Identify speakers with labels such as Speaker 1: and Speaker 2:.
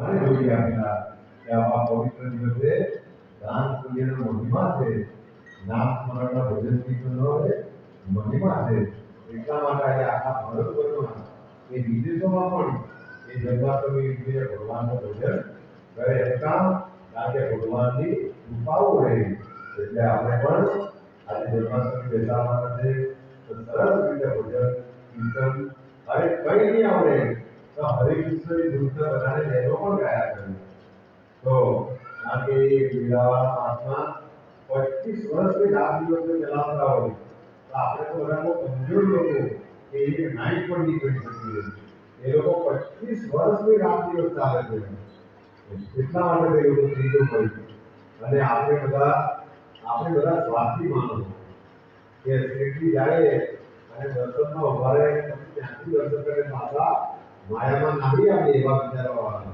Speaker 1: મને જોઈ આપેલા કે આવા પવિત્ર દિવસે દાન પુણ્યનો મહિમા છે, નામ સ્મરણના ભજન કીર્તનનો મહિમા છે. એટલા માટે આજે આખા ભારતભરમાં એ વિદેશોમાં પણ એ જન્માષ્ટમી વિશે ભગવાનનું ભજન કરે હતા. કારણ કે ભગવાનની કૃપાઓ રહી. એટલે આપણે પણ આજે જન્માષ્ટમી બેસાડવાના છે તો સરસ રીતે ભજન કીર્તન અરે કઈ નહીં આવડે તો હરે કૃષ્ણની ધૂન બધાને બહેનો પણ ગાયા કરે. તો કારણ કે એ લીલાવાળા માસમાં 25 વર્ષથી રાત દિવસે ચલાવતા હોય તો આપણે તો બધા બહુ કમજોર લોકો કે એ નાઈટ પણ નહીં કરી શકીએ. એ લોકો 25 વર્ષથી રાત દિવસ ચાલે છે. એટલા માટે એ લોકો ત્રીજો હોય. અને આપણે બધા સ્વાર્થી માણસો કે શ્રીજી જાય અને દર્શનમાં ઉભા રહે પછી ત્યાંથી દર્શન કરે પાછા માયામાં નાખી આપે એવા વિચારવાવાળા.